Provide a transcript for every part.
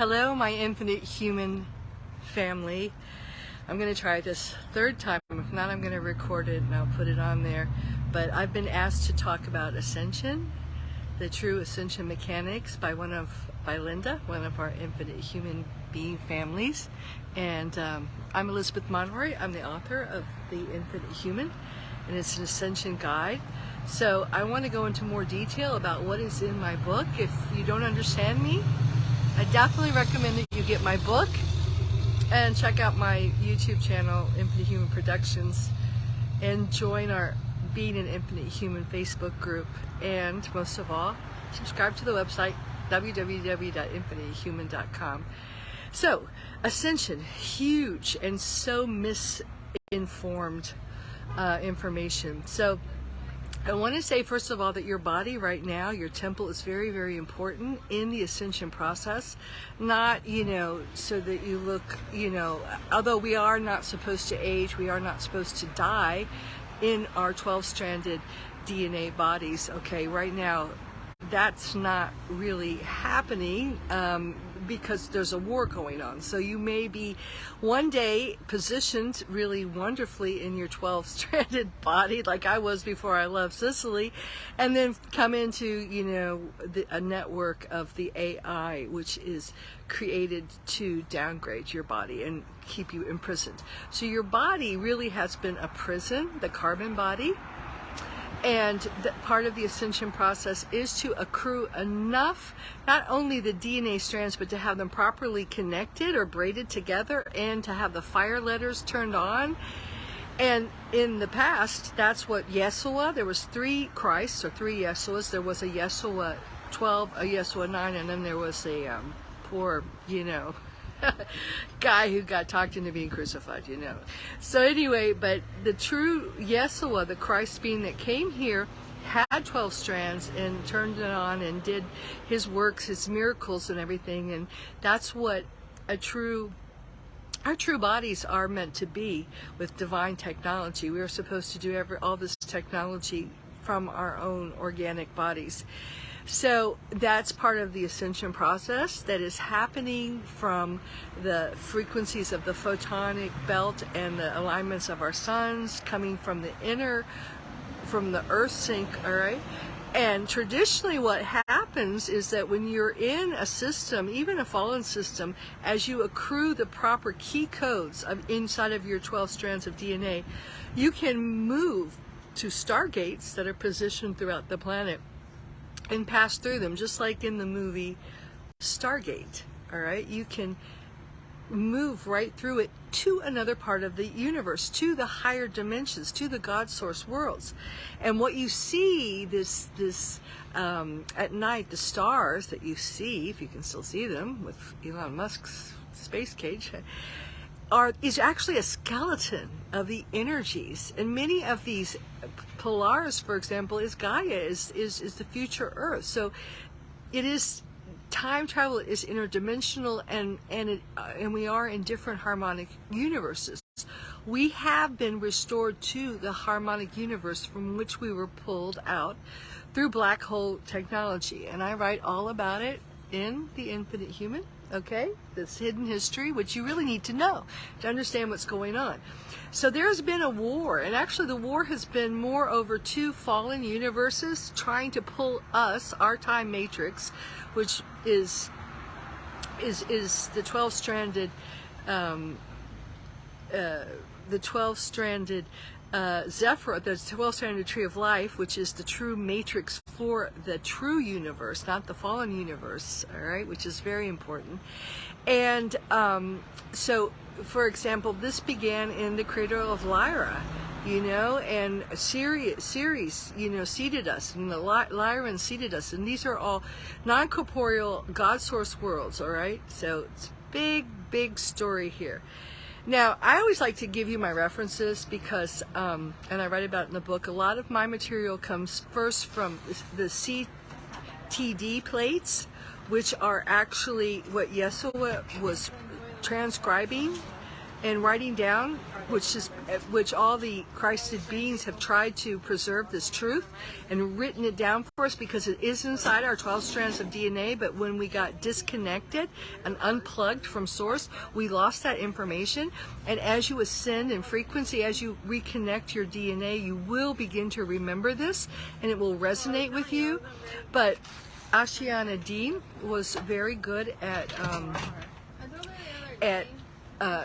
Hello, my infinite human family. I'm going to try this third time. If not, I'm going to record it and I'll put it on there. But I've been asked to talk about Ascension, the true Ascension mechanics by Linda, one of our infinite human being families. And I'm Elizabeth Monroy. I'm the author of The Infinite Human, and it's an Ascension guide. So I want to go into more detail about what is in my book. If you don't understand me, I definitely recommend that you get my book and check out my YouTube channel, Infinite Human Productions, and join our Being an Infinite Human Facebook group. And most of all, subscribe to the website, www.infinitehuman.com. So, Ascension, huge and so misinformed information. So, I want to say, first of all, that your body right now, your temple, is very, very important in the ascension process. Not, so that you look, although we are not supposed to age, we are not supposed to die in our 12-stranded DNA bodies. Okay, right now, that's not really happening because there's a war going on. So you may be one day positioned really wonderfully in your 12-stranded body, like I was before I left Sicily, and then come into, a network of the AI, which is created to downgrade your body and keep you imprisoned. So your body really has been a prison, the carbon body. And part of the ascension process is to accrue enough, not only the DNA strands, but to have them properly connected or braided together, and to have the fire letters turned on. And in the past, that's what Yeshua, there was 3 Christs, or 3 Yeshuas. There was a Yeshua 12, a Yeshua 9, and then there was a poor, guy who got talked into being crucified, So anyway, but the true Yeshua, the Christ being that came here, had 12 strands and turned it on and did his works, his miracles and everything. And that's what our true bodies are meant to be, with divine technology. We are supposed to do all this technology from our own organic bodies. So that's part of the ascension process that is happening from the frequencies of the photonic belt and the alignments of our suns coming from the earth sync, all right? And traditionally what happens is that when you're in a system, even a fallen system, as you accrue the proper key codes inside of your 12 strands of DNA, you can move to stargates that are positioned throughout the planet and pass through them, just like in the movie Stargate, all right? You can move right through it to another part of the universe, to the higher dimensions, to the God source worlds. And what you see at night, the stars that you see, if you can still see them with Elon Musk's space cage, is actually a skeleton of the energies. And many of these Polaris, for example, is Gaia, is the future Earth. So it is, time travel is interdimensional, and we are in different harmonic universes. We have been restored to the harmonic universe from which we were pulled out through black hole technology. And I write all about it in The Infinite Human. Okay, this hidden history, which you really need to know to understand what's going on. So there's been a war, and actually the war has been more over 2 fallen universes trying to pull us, our time matrix, which is the 12-stranded, Zephyr, the 12-stranded tree of life, which is the true matrix for the true universe, not the fallen universe, all right, which is very important. And so, for example, this began in the crater of Lyra, and Ceres, seeded us, and the Lyran seeded us, and these are all non-corporeal God source worlds, all right? So it's big story here. Now, I always like to give you my references because, and I write about it in the book, a lot of my material comes first from the CTD plates, which are actually what Yeshua was transcribing and writing down, which all the Christed beings have tried to preserve this truth and written it down for us, because it is inside our 12 strands of DNA. But when we got disconnected and unplugged from source, we lost that information. And as you ascend in frequency, as you reconnect your DNA, you will begin to remember this, and it will resonate with you. But Ashiana Dean was very good at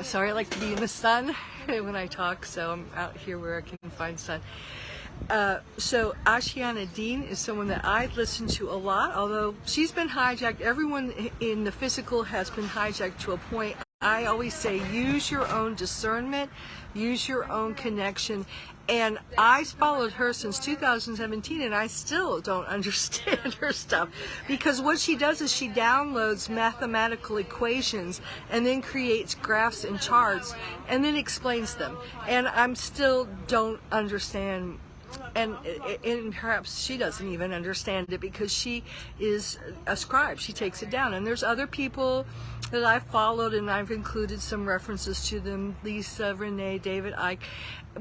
sorry, I like to be in the sun when I talk, so I'm out here where I can find sun. So Ashiana Dean is someone that I've listened to a lot, although she's been hijacked. Everyone in the physical has been hijacked to a point. I always say, use your own discernment, use your own connection. And I followed her since 2017, and I still don't understand her stuff, because what she does is she downloads mathematical equations and then creates graphs and charts and then explains them. And I'm still don't understand. And perhaps she doesn't even understand it, because she is a scribe. She takes it down. And there's other people that I've followed, and I've included some references to them: Lisa, Renee, David, Ike,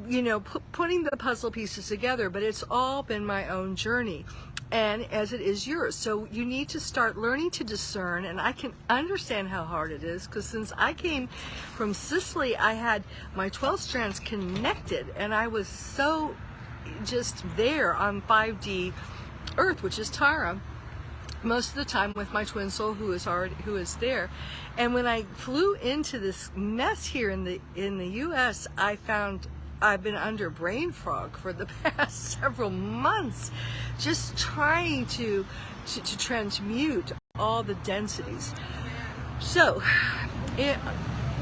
you know, putting the puzzle pieces together. But it's all been my own journey, and as it is yours. So you need to start learning to discern, and I can understand how hard it is, because since I came from Sicily, I had my 12 strands connected, and I was so just there on 5D Earth, which is Tara, most of the time with my twin soul who is there. And when I flew into this mess here in the US, I found I've been under brain fog for the past several months, just trying to transmute all the densities. So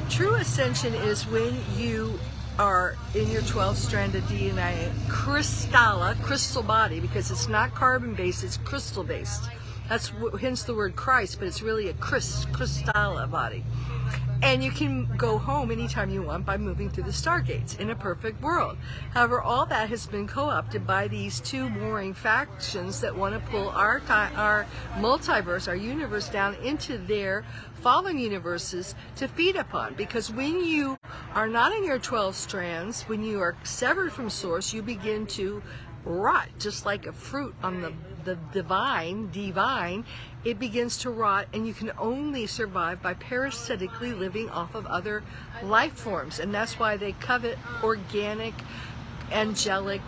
true ascension is when you are in your 12-stranded DNA crystal body, because it's not carbon-based, it's crystal-based. That's hence the word Christ, but it's really a crystalla body. And you can go home anytime you want by moving through the stargates in a perfect world. However, all that has been co-opted by these two warring factions that want to pull our multiverse, our universe, down into their fallen universes to feed upon. Because when you are not in your 12 strands, when you are severed from source, you begin to rot, just like a fruit on the divine, it begins to rot, and you can only survive by parasitically living off of other life forms. And that's why they covet organic, angelic,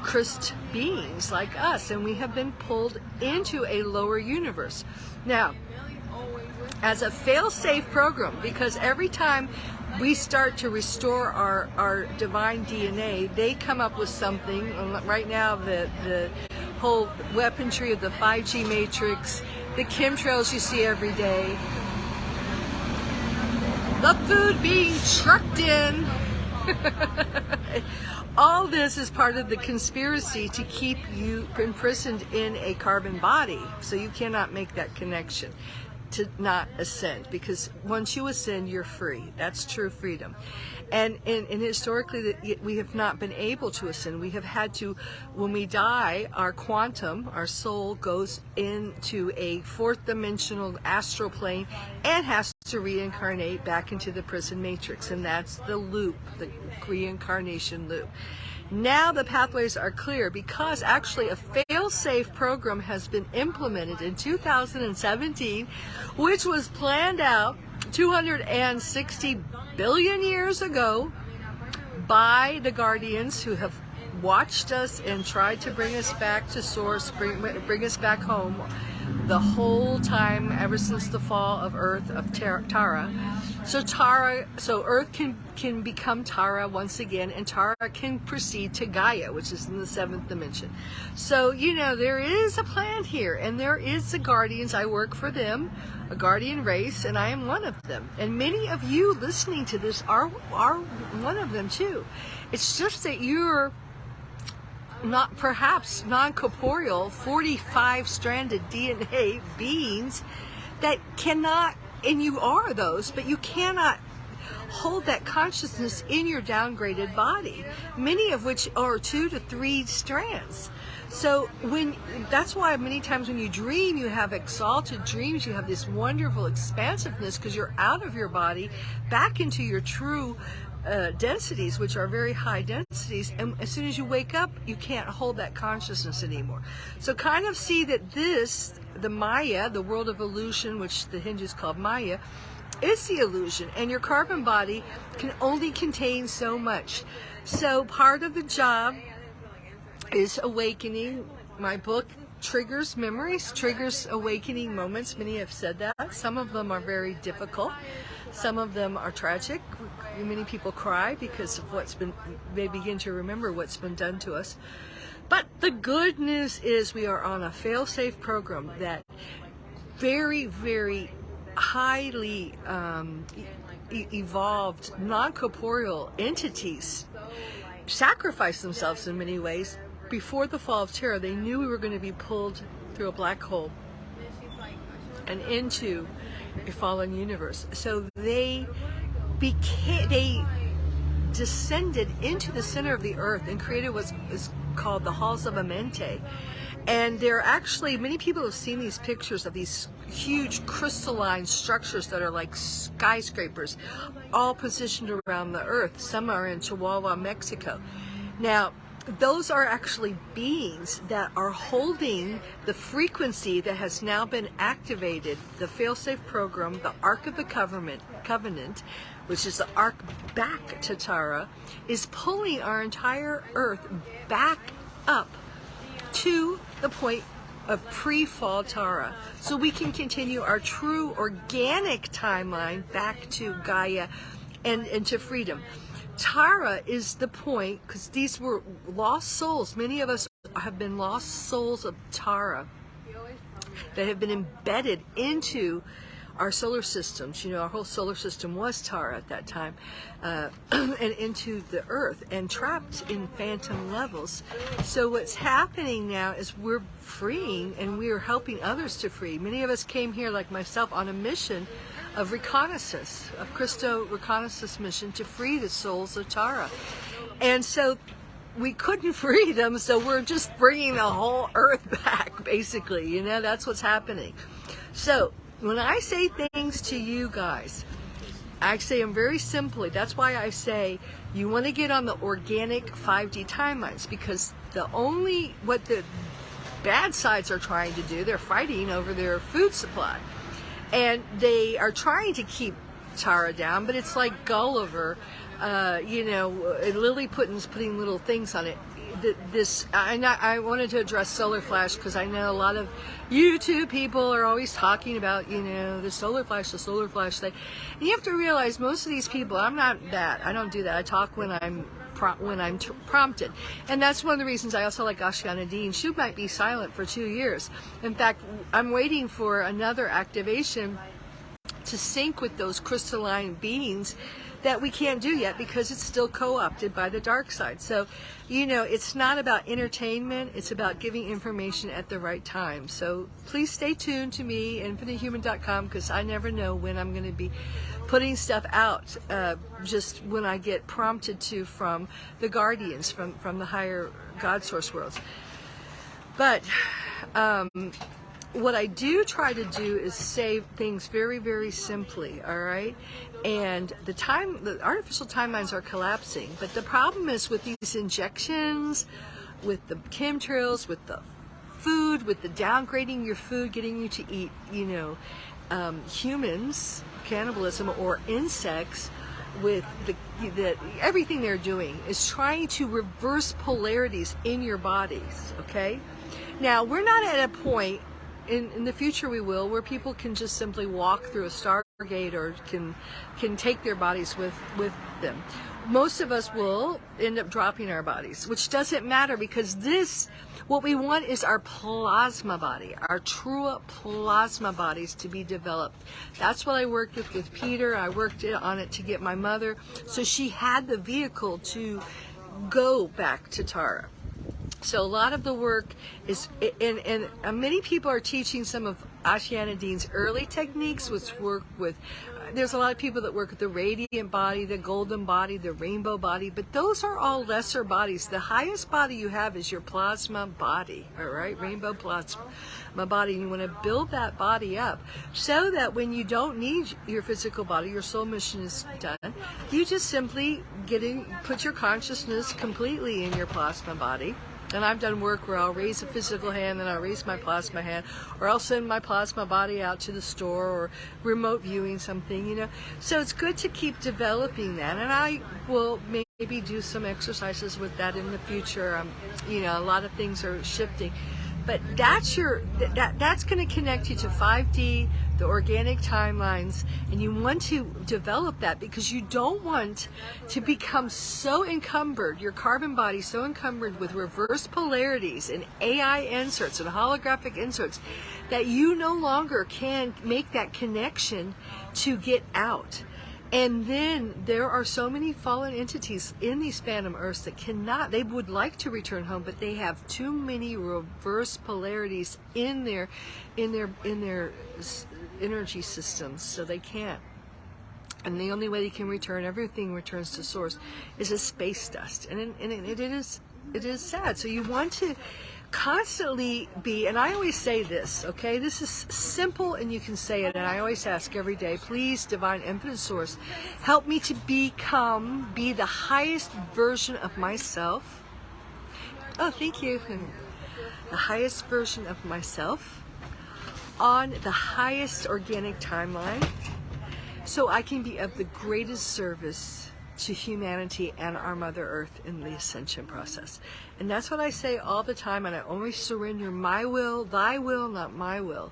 Christ beings like us, and we have been pulled into a lower universe. Now, as a fail-safe program, because every time we start to restore our divine DNA, they come up with something. Right now, the whole weaponry of the 5G matrix, the chemtrails you see every day, the food being trucked in, all this is part of the conspiracy to keep you imprisoned in a carbon body, so you cannot make that connection to not ascend, because once you ascend, you're free. That's true freedom. And historically, we have not been able to ascend. We have had to, when we die, our quantum, our soul, goes into a fourth dimensional astral plane and has to reincarnate back into the prison matrix. And that's the loop, the reincarnation loop. Now the pathways are clear, because actually a fail-safe program has been implemented in 2017, which was planned out 260 billion years ago by the guardians who have watched us and tried to bring us back to source, bring us back home the whole time, ever since the fall of Earth, of Tara. So Earth can become Tara once again, and Tara can proceed to Gaia, which is in the 7th dimension. So, you know, there is a plan here, and there is the guardians. I work for them, a guardian race, and I am one of them. And many of you listening to this are one of them too. It's just that you're not, perhaps non-corporeal 45-stranded DNA beings that cannot, and you are those, but you cannot hold that consciousness in your downgraded body, many of which are 2 to 3 strands. So that's why many times when you dream, you have exalted dreams, you have this wonderful expansiveness because you're out of your body back into your true densities, which are very high densities, and as soon as you wake up, you can't hold that consciousness anymore. So kind of see that the Maya, the world of illusion, which the Hindus call Maya, is the illusion, and your carbon body can only contain so much. So part of the job is awakening. My book triggers memories, triggers awakening moments. Many have said that. Some of them are very difficult. Some of them are tragic. Many people cry because of they begin to remember what's been done to us. But the good news is we are on a fail-safe program that very, very highly evolved, non-corporeal entities sacrifice themselves in many ways. Before the fall of terror, they knew we were going to be pulled through a black hole and into a fallen universe. So they descended into the center of the earth and created what is called the halls of Amente. And there are actually, many people have seen these pictures of these huge crystalline structures that are like skyscrapers, all positioned around the earth. Some are in Chihuahua, Mexico. Now, those are actually beings that are holding the frequency that has now been activated. The fail-safe program, the Ark of the Covenant, which is the Ark back to Tara, is pulling our entire Earth back up to the point of pre-fall Tara, so we can continue our true organic timeline back to Gaia and to freedom. Tara is the point, because these were lost souls. Many of us have been lost souls of Tara that have been embedded into our solar systems. Our whole solar system was Tara at that time, and into the earth, and trapped in phantom levels. So what's happening now is we're freeing, and we are helping others to free. Many of us came here, like myself, on a mission of reconnaissance, of Christo reconnaissance mission to free the souls of Tara. And so we couldn't free them, so we're just bringing the whole earth back, basically. That's what's happening. So when I say things to you guys, I say them very simply. That's why I say you want to get on the organic 5D timelines, because what the bad sides are trying to do, they're fighting over their food supply. And they are trying to keep Tara down, but it's like Gulliver, Lilliput's putting little things on it. I wanted to address solar flash because I know a lot of YouTube people are always talking about, the solar flash thing. And you have to realize most of these people, I'm not that. I don't do that. I talk when I'm prompted. And that's one of the reasons I also like Ashiana Dean. She might be silent for 2 years. In fact, I'm waiting for another activation to sync with those crystalline beings that we can't do yet because it's still co-opted by the dark side. So, it's not about entertainment, it's about giving information at the right time. So please stay tuned to me, infinitehuman.com, because I never know when I'm going to be putting stuff out, just when I get prompted to from the guardians, from the higher God source worlds. But what I do try to do is say things very, very simply, all right? And the artificial timelines are collapsing. But the problem is with these injections, with the chemtrails, with the food, with the downgrading your food, getting you to eat, humans, cannibalism, or insects, with everything they're doing is trying to reverse polarities in your bodies, okay? Now, we're not at a point, in the future we will, where people can just simply walk through a Stargate or can take their bodies with them. Most of us will end up dropping our bodies, which doesn't matter, because what we want is our plasma body, our true plasma bodies to be developed. That's what I worked with Peter. I worked on it to get my mother, so she had the vehicle to go back to Tara. So a lot of the work is, and many people are teaching some of Ashiana Dean's early techniques, which work with, there's a lot of people that work with the radiant body, the golden body, the rainbow body, but those are all lesser bodies. The highest body you have is your plasma body, all right, rainbow plasma body. And you want to build that body up so that when you don't need your physical body, your soul mission is done, you just simply put your consciousness completely in your plasma body. And I've done work where I'll raise a physical hand, then I'll raise my plasma hand, or I'll send my plasma body out to the store, or remote viewing something, you know. So it's good to keep developing that, and I will maybe do some exercises with that in the future. You know, a lot of things are shifting, but that's going to connect you to 5D, the organic timelines, and you want to develop that because you don't want to become so encumbered, your carbon body so encumbered with reverse polarities and AI inserts and holographic inserts that you no longer can make that connection to get out. And then there are so many fallen entities in these phantom earths that cannot, they would like to return home, but they have too many reverse polarities in their energy systems, so they can't. And the only way they can return, everything returns to source, is a space dust. And it is sad. So you want to constantly be, and I always say this, okay, this is simple and you can say it, and I always ask every day, please, divine infinite source, help me to be the highest version of myself. Oh, thank you. The highest version of myself on the highest organic timeline, so I can be of the greatest service to humanity and our Mother Earth in the ascension process. And that's what I say all the time, and I always surrender my will, thy will, not my will.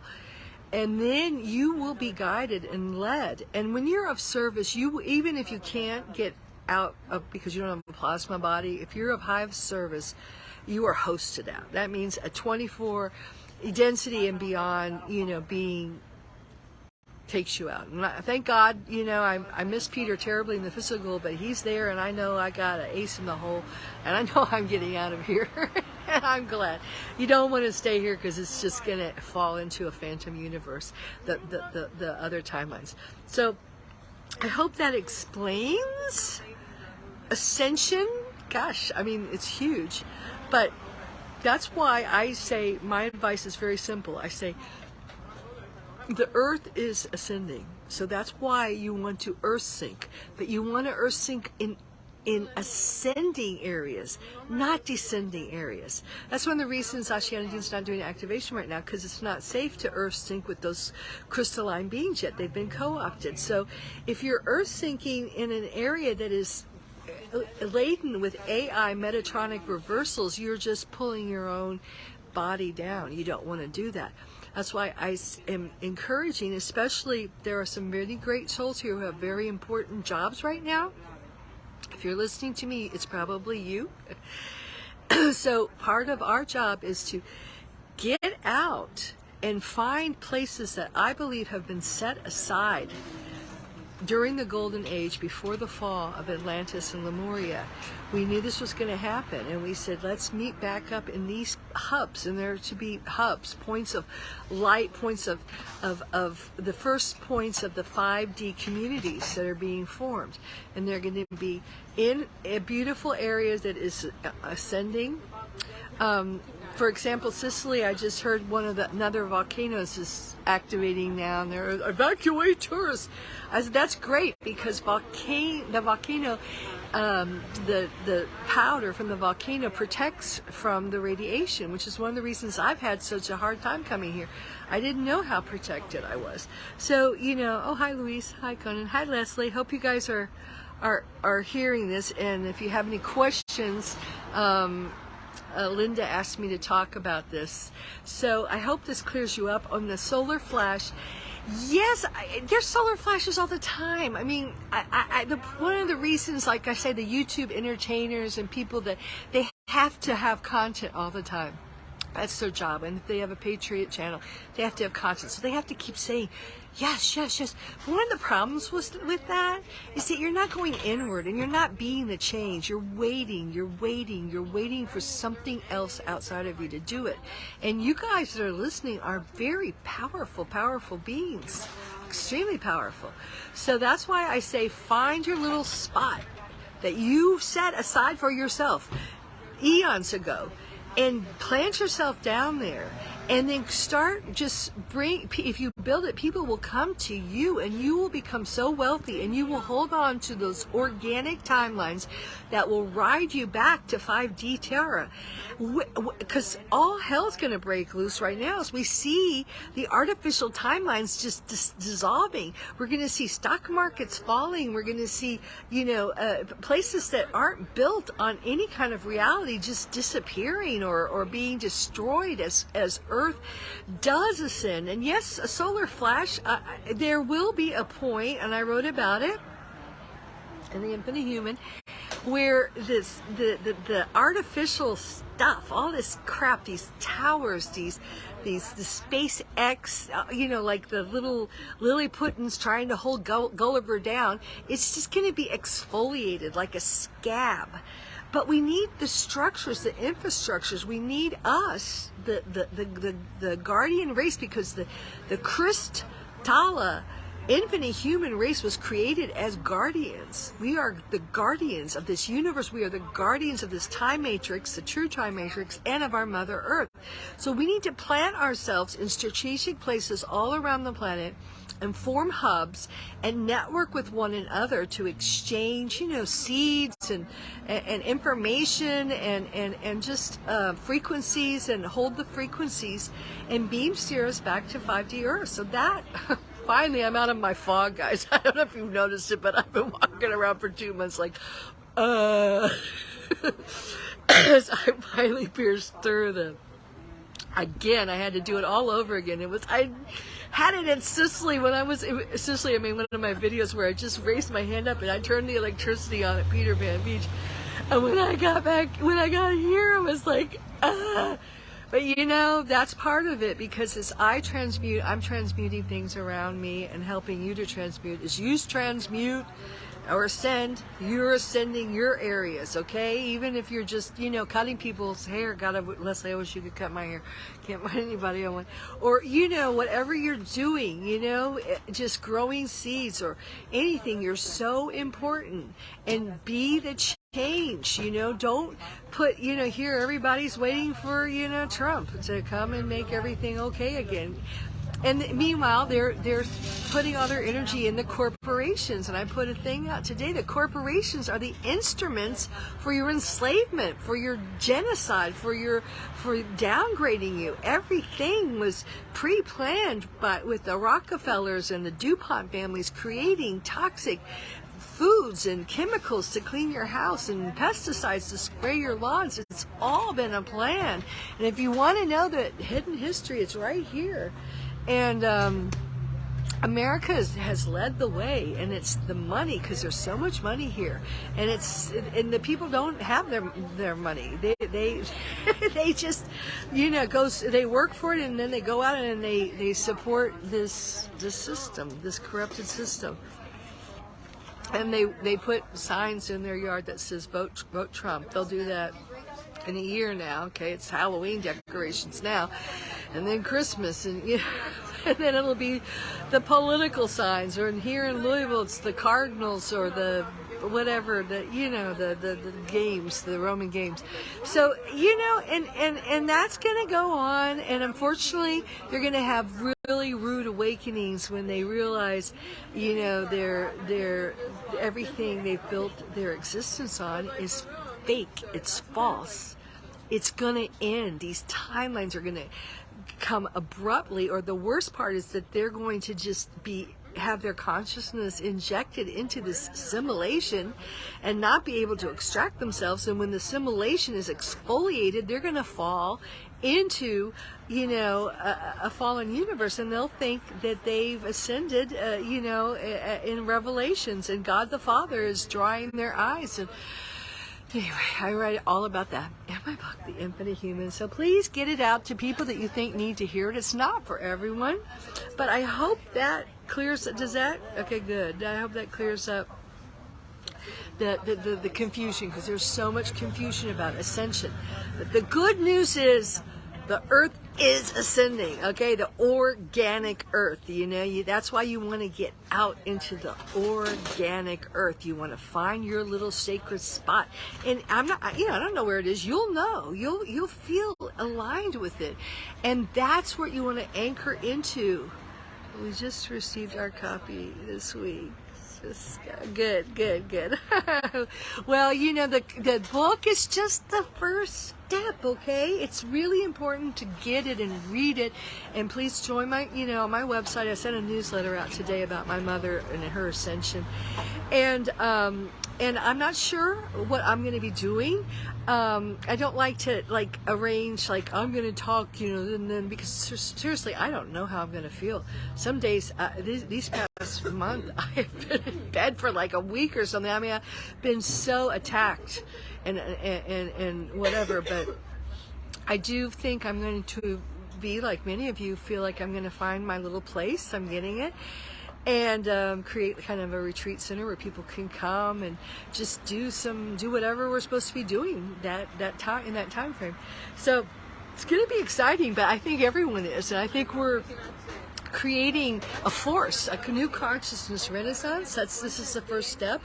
And then you will be guided and led. And when you're of service, even if you can't get out of, because you don't have a plasma body, if you're of high service, you are hosted out. That means a 24 density and beyond, you know, being takes you out. And thank God, you know, I miss Peter terribly in the physical, but he's there, and I know I got an ace in the hole, and I know I'm getting out of here. And I'm glad. You don't want to stay here because it's just going to fall into a phantom universe, the other timelines. So I hope that explains Ascension. Gosh, I mean, it's huge. But that's why I say my advice is very simple. I say, the earth is ascending, so that's why you want to earth sync, but you want to earth sync in ascending areas, not descending areas. That's one of the reasons Ashiana Dean's not doing activation right now, because it's not safe to earth sync with those crystalline beings yet. They've been co-opted. So if you're earth syncing in an area that is laden with AI Metatronic reversals, you're just pulling your own body down. You don't want to do that. That's why I am encouraging, especially there are some really great souls here who have very important jobs right now. If you're listening to me, it's probably you. So part of our job is to get out and find places that I believe have been set aside during the golden age, before the fall of Atlantis and Lemuria. We knew this was going to happen, and we said, let's meet back up in these hubs, and there to be hubs, points of light, points of the first points of the 5D communities that are being formed. And they're going to be in a beautiful area that is ascending. For example, Sicily, I just heard another volcanoes is activating now, and they're evacuate tourists. I said, that's great, because the volcano, the powder from the volcano protects from the radiation, which is one of the reasons I've had such a hard time coming here. I didn't know how protected I was. So, you know, oh, hi Louise, hi Conan, hi Leslie. Hope you guys are hearing this, and if you have any questions, Linda asked me to talk about this. So I hope this clears you up on the solar flash. Yes, there's solar flashes all the time. I mean, one of the reasons, like I say, the YouTube entertainers and people that they have to have content all the time. That's their job. And if they have a Patriot channel, they have to have conscience. So they have to keep saying, yes, yes, yes. But one of the problems with that is that you're not going inward and you're not being the change. You're waiting for something else outside of you to do it. And you guys that are listening are very powerful, powerful beings. Extremely powerful. So that's why I say find your little spot that you set aside for yourself eons ago, and plant yourself down there, and then start if you build it, people will come to you and you will become so wealthy, and you will hold on to those organic timelines that will ride you back to 5D Terra, because all hell's going to break loose right now as we see the artificial timelines just dissolving. We're going to see stock markets falling. We're going to see, places that aren't built on any kind of reality just disappearing or being destroyed as Earth does ascend. And yes, a solar flash, there will be a point, and I wrote about it in The Infinite Human, where the artificial stuff, all this crap, these towers, the SpaceX, like the little Lilliputans trying to hold Gulliver down, it's just going to be exfoliated like a scab. But we need the structures, the infrastructures. We need us, the guardian race, because the Kristalla infinite human race was created as guardians. We are the guardians of this universe. We are the guardians of this time matrix, the true time matrix, and of our Mother Earth. So we need to plant ourselves in strategic places all around the planet and form hubs and network with one another to exchange, seeds and information and just frequencies, and hold the frequencies and beam steer us back to 5D Earth. So that... Finally, I'm out of my fog, guys. I don't know if you've noticed it, but I've been walking around for 2 months like, as I finally pierced through them. Again, I had to do it all over again. I had it in Sicily when I was in Sicily. I mean, one of my videos where I just raised my hand up and I turned the electricity on at Peter Pan Beach. And when I got here, I was like, ah. But that's part of it, because as I'm transmuting things around me and helping you to transmute. As you transmute or ascend, you're ascending your areas, okay? Even if you're just, cutting people's hair. God, Leslie, I wish you could cut my hair. Can't find anybody I want. Or, whatever you're doing, just growing seeds or anything, you're so important. And be the change, don't put, here everybody's waiting for, Trump to come and make everything okay again. And meanwhile, they're putting all their energy in the corporations. And I put a thing out today. The corporations are the instruments for your enslavement, for your genocide, for downgrading you. Everything was pre-planned with the Rockefellers and the DuPont families creating toxic foods and chemicals to clean your house and pesticides to spray your lawns. It's all been a plan. And if you want to know the hidden history, it's right here. And America has led the way, and it's the money, because there's so much money here, and the people don't have their money. They just they work for it, and then they go out and they support this system, this corrupted system. And they put signs in their yard that says vote Trump. They'll do that in a year now. Okay, it's Halloween decorations now, and then Christmas, and and then it'll be the political signs. Or here in Louisville, it's the Cardinals or the whatever, the games, the Roman games. So and that's gonna go on. And unfortunately, they're gonna have really rude awakenings when they realize, their everything they've built their existence on is fake. It's false. It's gonna end. These timelines are gonna come abruptly, or the worst part is that they're going to just have their consciousness injected into this simulation and not be able to extract themselves. And when the simulation is exfoliated, they're going to fall into a fallen universe, and they'll think that they've ascended in Revelations, and God the Father is drying their eyes. And Anyway, I write all about that in my book, The Infinite Human. So please get it out to people that you think need to hear it. It's not for everyone, but I hope that clears. Does that? Okay, good. I hope that clears up the confusion, because there's so much confusion about ascension. But the good news is the earth is ascending, okay? The organic earth, that's why you want to get out into the organic earth. You want to find your little sacred spot. And I don't know where it is. You'll know. You'll feel aligned with it. And that's what you want to anchor into. We just received our copy this week. Good. Well, the book is just the first step, okay? It's really important to get it and read it. And please join my website. I sent a newsletter out today about my mother and her ascension. And I'm not sure what I'm going to be doing. I don't like to arrange I'm going to talk, and then, because seriously, I don't know how I'm going to feel. Some days, these past month, I have been in bed for like a week or something. I mean, I've been so attacked and whatever, but I do think I'm going to be like many of you, feel like I'm going to find my little place. I'm getting it. And create kind of a retreat center where people can come and just do whatever we're supposed to be doing that time frame. So it's going to be exciting, but I think everyone is, and I think we're creating a force, a new consciousness renaissance. This is the first step.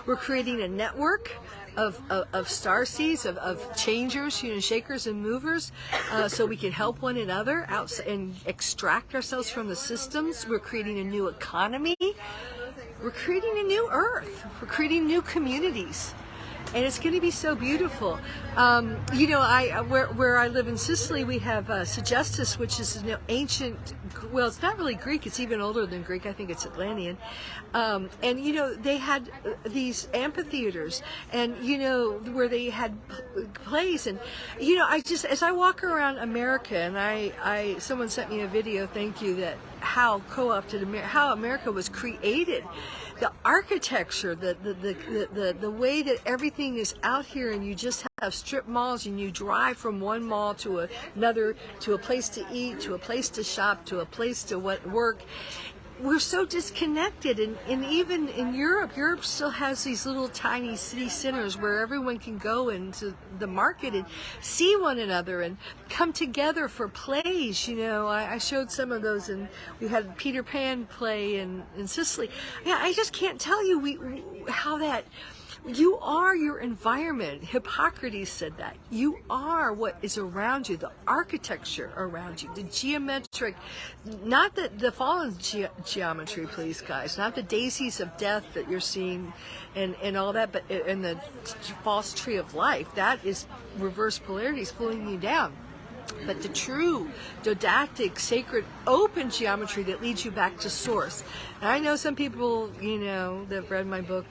We're creating a network of star seeds, of changers, shakers and movers, so we can help one another out and extract ourselves from the systems. We're creating a new economy. We're creating a new earth. We're creating new communities. And it's going to be so beautiful. Where I live in Sicily, we have Segestus, which is an ancient, well, it's not really Greek, it's even older than Greek, I think it's Atlantean. And they had these amphitheaters, and where they had plays, and as I walk around America, and someone sent me a video, thank you, that how how America was created. The architecture, the way that everything is out here, and you just have strip malls, and you drive from one mall to another, to a place to eat, to a place to shop, to a place to work. We're so disconnected, and even in Europe still has these little tiny city centers where everyone can go into the market and see one another and come together for plays. I showed some of those, and we had Peter Pan play in Sicily. Yeah, I just can't tell you how that. You are your environment. Hippocrates said that. You are what is around you, the architecture around you, the geometric, not the fallen geometry, please, guys, not the daisies of death that you're seeing and all that, but in the false tree of life. That is reverse polarities pulling you down. But the true didactic, sacred, open geometry that leads you back to source. And I know some people, that have read my book,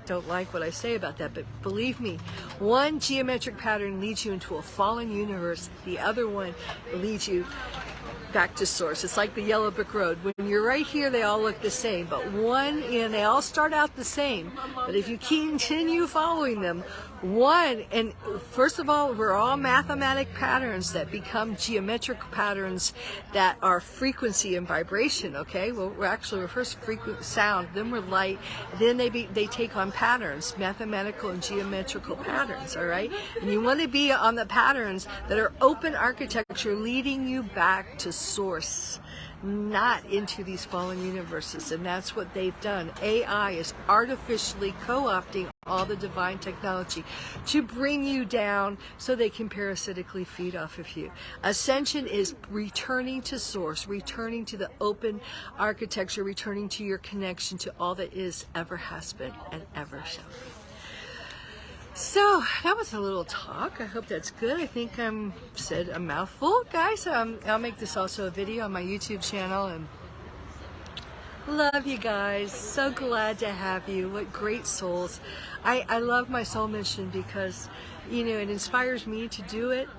don't like what I say about that, but believe me, one geometric pattern leads you into a fallen universe, the other one leads you back to source. It's like the yellow brick road. When you're right here, they all look the same, but they all start out the same, but if you continue following them, and first of all, we're all mathematic patterns that become geometric patterns that are frequency and vibration, okay? Well, we're first sound, then we're light, then they take on patterns, mathematical and geometrical patterns, all right? And you want to be on the patterns that are open architecture, leading you back to source, not into these fallen universes. And that's what they've done. AI is artificially co-opting all the divine technology to bring you down so they can parasitically feed off of you. Ascension is returning to source, returning to the open architecture, returning to your connection to all that is, ever has been, and ever shall be. So that was a little talk. I hope that's good. I think I said a mouthful, guys. I'll make this also a video on my YouTube channel, and love you guys. So glad to have you. What great souls. I love my soul mission because, it inspires me to do it,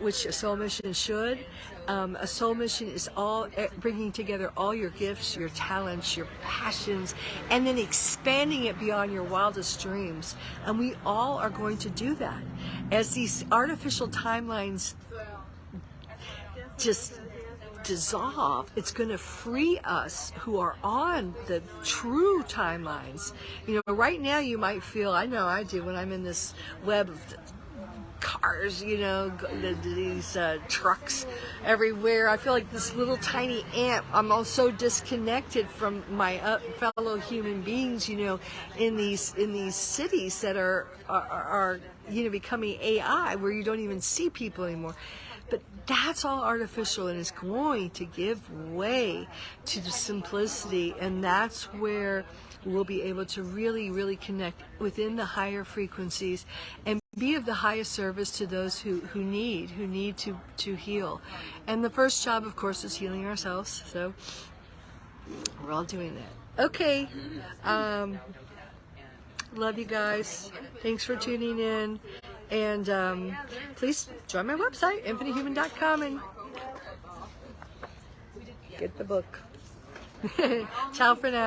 which a soul mission should. A soul mission is all bringing together all your gifts, your talents, your passions, and then expanding it beyond your wildest dreams. And we all are going to do that. As these artificial timelines just dissolve, it's going to free us who are on the true timelines. You know, right now you might feel, I know I do when I'm in this web of cars, you know, these trucks everywhere. I feel like this little tiny ant. I'm all so disconnected from my fellow human beings, you know, in these cities that are you know, becoming AI, where you don't even see people anymore. But that's all artificial, and it's going to give way to the simplicity, and that's where we'll be able to really, really connect within the higher frequencies and be of the highest service to those who need to heal. And the first job, of course, is healing ourselves. So we're all doing that. Okay. Love you guys. Thanks for tuning in. And please join my website, infinitehuman.com, and get the book. Ciao for now.